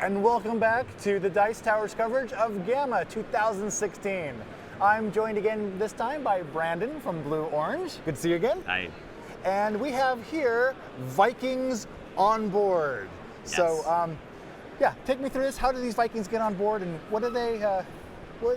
and welcome back to the Dice Towers coverage of Gamma 2016. I'm joined again this time by Brandon from Blue Orange. Good to see you again. Hi. And we have here Vikings on board. Yes. So, take me through this. How do these Vikings get on board, and what are they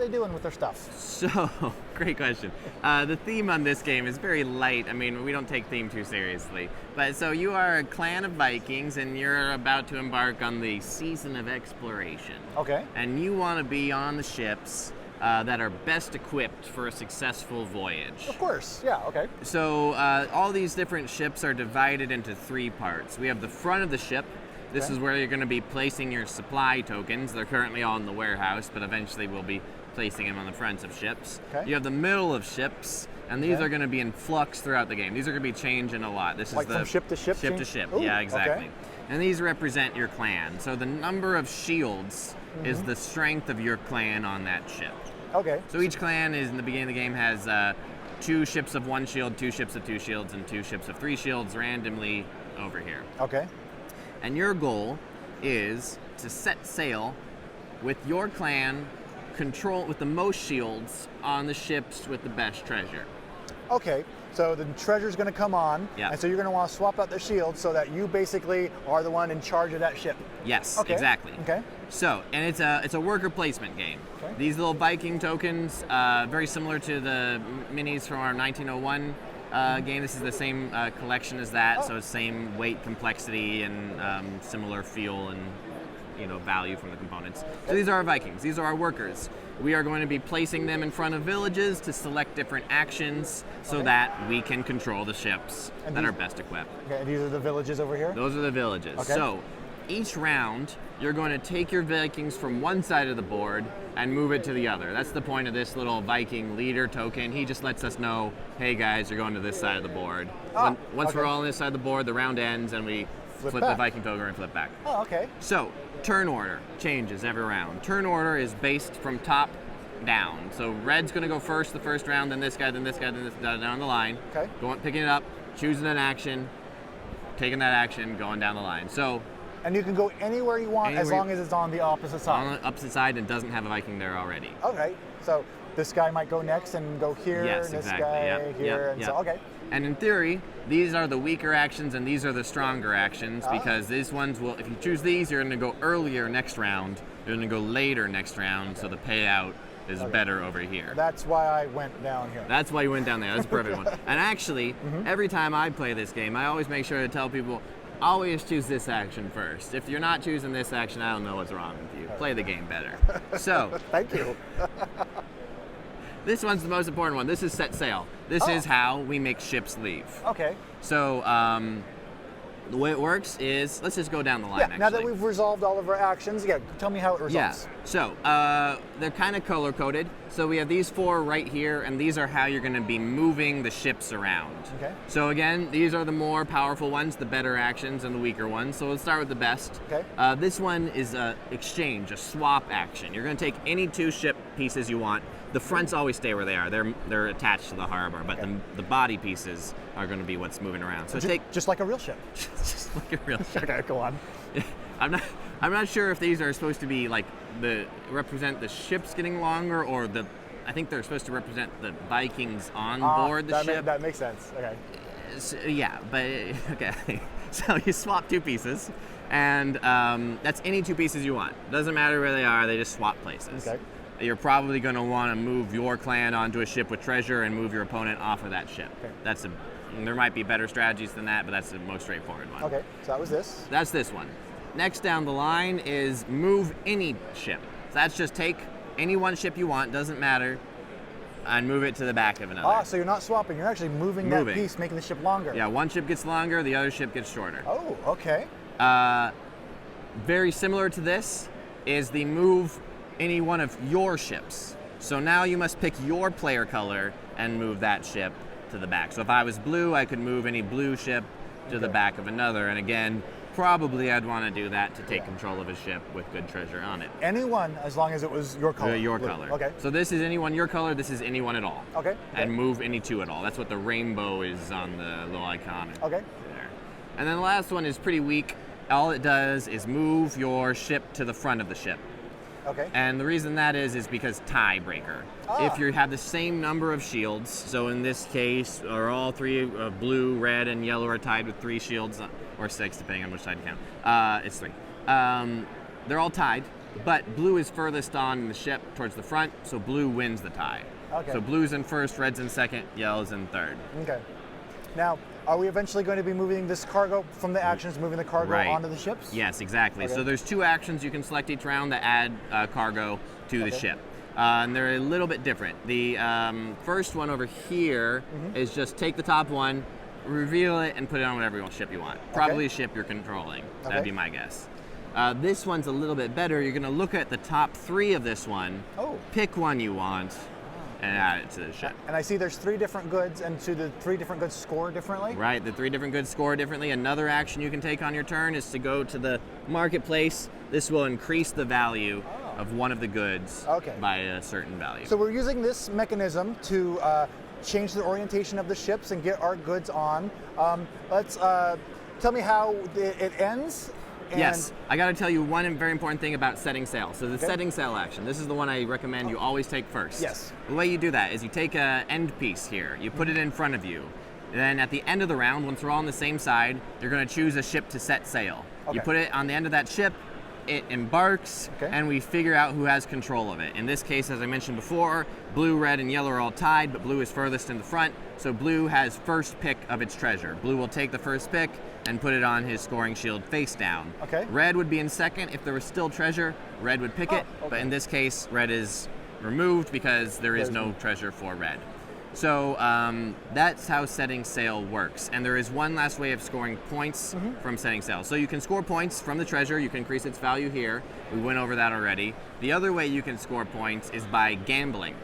doing with their stuff? So, great question. The theme on this game is very light. I mean, we don't take theme too seriously. But so you are a clan of Vikings, and you're about to embark on the season of exploration. Okay. And you want to be on the ships that are best equipped for a successful voyage. Of course. Yeah. Okay. So all these different ships are divided into 3 parts. We have the front of the ship. This is where you're going to be placing your supply tokens. They're currently all in the warehouse, but eventually we'll be placing them on the fronts of ships. Okay. You have the middle of ships, and these are going to be in flux throughout the game. These are going to be changing a lot. This Like is the from ship to ship? Ship to ship, Ooh, yeah, exactly. okay. And these represent your clan. So the number of shields is the strength of your clan on that ship. Okay. So each clan is in the beginning of the game has 2 ships of 1 shield, 2 ships of 2 shields, and 2 ships of 3 shields randomly over here. Okay. And your goal is to set sail with your clan with the most shields on the ships with the best treasure. Okay, so the treasure's going to come on, Yeah. and so you're going to want to swap out the shield so that you basically are the one in charge of that ship. Yes, Okay. exactly. Okay. So, and it's a worker placement game. Okay. These little Viking tokens, very similar to the minis from our 1901 game. This is the same collection as that, so it's same weight, complexity, and similar feel and value from the components. So these are our Vikings. These are our workers. We are going to be placing them in front of villages to select different actions so that we can control the ships And that these- are best equipped. Okay, and these are the villages over here? Those are the villages. Okay. So each round, you're going to take your Vikings from one side of the board and move it to the other. That's the point of this little Viking leader token. He just lets us know, hey guys, you're going to this side of the board. Once we're all on this side of the board, the round ends and we flip the back. Viking token and flip back. Oh, okay. So, turn order changes every round. Turn order is based from top down. So red's going to go first the first round, then this guy, then this guy, then this guy, down the line. Okay. Picking it up, choosing an action, taking that action, going down the line. So, And you can go anywhere you want as Anywhere- long as it's on the opposite side. on the opposite side and doesn't have a Viking there already. Okay, so this guy might go next and go here, Yes, and this exactly. guy Yep, here, yep, and yep. so, okay. And in theory, these are the weaker actions and these are the stronger actions because these ones will, if you choose these, you're going to go earlier next round, you're going to go later next round, so the payout is better over here. That's why I went down here. That's why you went down there. That's a perfect one. And actually, every time I play this game, I always make sure to tell people, always choose this action first. If you're not choosing this action, I don't know what's wrong with you. Play the game better. So, Thank you. this one's the most important one. This is set sail. This is how we make ships leave. Okay. So, the way it works is, let's just go down the line, Yeah, actually. now that we've resolved all of our actions, tell me how it resolves. Yeah. So, they're kind of color-coded. So we have these 4 right here, and these are how you're going to be moving the ships around. Okay. So again, these are the more powerful ones, the better actions, and the weaker ones. So let's start with the best. Okay. This one is a exchange, a swap action. You're going to take any 2 ship pieces you want. The fronts always stay where they are. They're attached to the harbor, but the body pieces are going to be what's moving around. So Just like a real ship. just like a real ship. Okay, go on. I'm not sure if these are supposed to be like represent the ships getting longer or I think they're supposed to represent the Vikings on board the ship. That makes sense. Okay. So, yeah, but okay. So you swap 2 pieces, and that's any 2 pieces you want. Doesn't matter where they are; they just swap places. Okay. You're probably going to want to move your clan onto a ship with treasure and move your opponent off of that ship. Okay. There might be better strategies than that, but that's the most straightforward one. Okay, so that was this. That's this one. Next down the line is move any ship. So that's just take any one ship you want, doesn't matter, and move it to the back of another. So you're not swapping, you're actually moving that piece, making the ship longer. Yeah, one ship gets longer, the other ship gets shorter. Oh, okay. Very similar to this is the move any one of your ships. So now you must pick your player color and move that ship to the back. So if I was blue, I could move any blue ship to the back of another. And again, probably I'd want to do that to take control of a ship with good treasure on it. Anyone, as long as it was your color. Your Blue. color. Okay. So this is anyone your color, this is anyone at all. Okay. And move any 2 at all. That's what the rainbow is on the little icon. Okay. There. And then the last one is pretty weak. all it does is move your ship to the front of the ship. Okay. And the reason that is because tiebreaker. If you have the same number of shields, so in this case, are all three blue, red, and yellow are tied with 3 shields, or 6, depending on which side you count. It's 3. They're all tied, but blue is furthest on the ship towards the front, so blue wins the tie. Okay. So blue's in first, red's in second, yellow's in third. Okay. Now, are we eventually going to be moving this cargo from the actions, moving the cargo onto the ships? Yes, exactly. Okay. So there's 2 actions you can select each round that add cargo to the ship. And they're a little bit different. The first one over here is just take the top one, reveal it, and put it on whatever ship you want. Probably a ship you're controlling. That'd be my guess. This one's a little bit better. You're going to look at the top 3 of this one, pick one you want, and add it to the ship. And I see there's 3 different goods, and so the 3 different goods score differently? Right, the 3 different goods score differently. Another action you can take on your turn is to go to the marketplace. This will increase the value of one of the goods by a certain value. So we're using this mechanism to change the orientation of the ships and get our goods on. Let's tell me how it ends. Yes, I got to tell you one very important thing about setting sail. So the setting sail action, this is the one I recommend you always take first. Yes. The way you do that is you take an end piece here, you put it in front of you. Then at the end of the round, once we're all on the same side, you're going to choose a ship to set sail. You put it on the end of that ship, it embarks, and we figure out who has control of it. In this case, as I mentioned before, blue, red, and yellow are all tied, but blue is furthest in the front, so blue has first pick of its treasure. Blue will take the first pick and put it on his scoring shield face down. Red would be in second. If there was still treasure, red would pick it, but in this case, red is removed because there is no treasure for red. So that's how setting sail works. And there is one last way of scoring points from setting sail. So you can score points from the treasure. You can increase its value here. We went over that already. The other way you can score points is by gambling.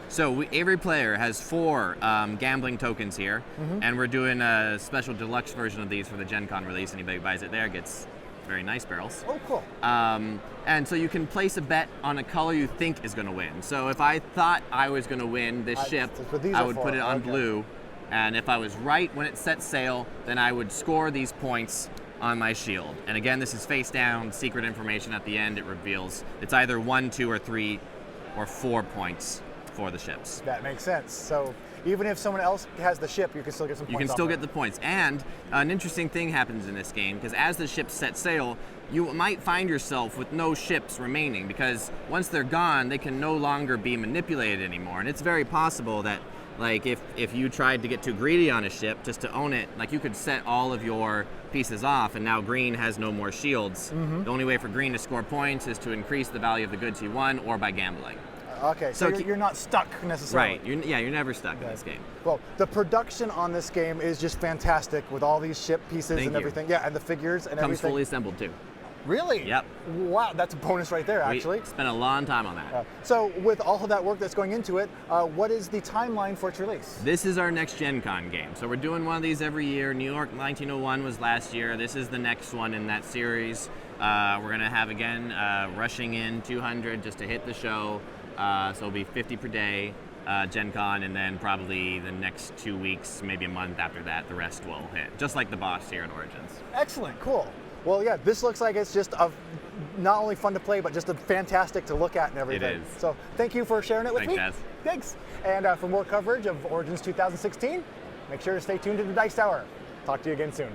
So every player has 4 gambling tokens here, and we're doing a special deluxe version of these for the Gen Con release. Anybody who buys it there gets very nice barrels. Cool. And so you can place a bet on a color you think is going to win. So if I thought I was going to win this ship, I would put it on blue. And if I was right when it set sail, then I would score these points on my shield. And again, this is face down, secret information at the end. It reveals it's either 1, 2, or 3, or 4 points for the ships. That makes sense. So even if someone else has the ship, you can still get some points. You can still get the points. And an interesting thing happens in this game, because as the ships set sail, you might find yourself with no ships remaining, because once they're gone, they can no longer be manipulated anymore. And it's very possible that, like, if you tried to get too greedy on a ship just to own it, like, you could set all of your pieces off, and now green has no more shields. The only way for green to score points is to increase the value of the goods he won, or by gambling. So you're not stuck necessarily. Right, you're never stuck in this game. Well, the production on this game is just fantastic with all these ship pieces and everything. Yeah, and the figures and everything. Comes fully assembled too. Really? Yep. Wow, that's a bonus right there, actually. We spent a long time on that. So with all of that work that's going into it, what is the timeline for its release? This is our next Gen Con game. So we're doing one of these every year. New York 1901 was last year. This is the next one in that series. We're going to have, again, rushing in 200 just to hit the show. So it'll be 50 per day, Gen Con, and then probably the next 2 weeks, maybe a month after that, the rest will hit. Just like the boss here at Origins. Excellent, cool. Well, yeah, this looks like it's just not only fun to play, but just fantastic to look at and everything. It is. So thank you for sharing it with me. Thanks, Jazz. Thanks. And for more coverage of Origins 2016, make sure to stay tuned to the Dice Tower. Talk to you again soon.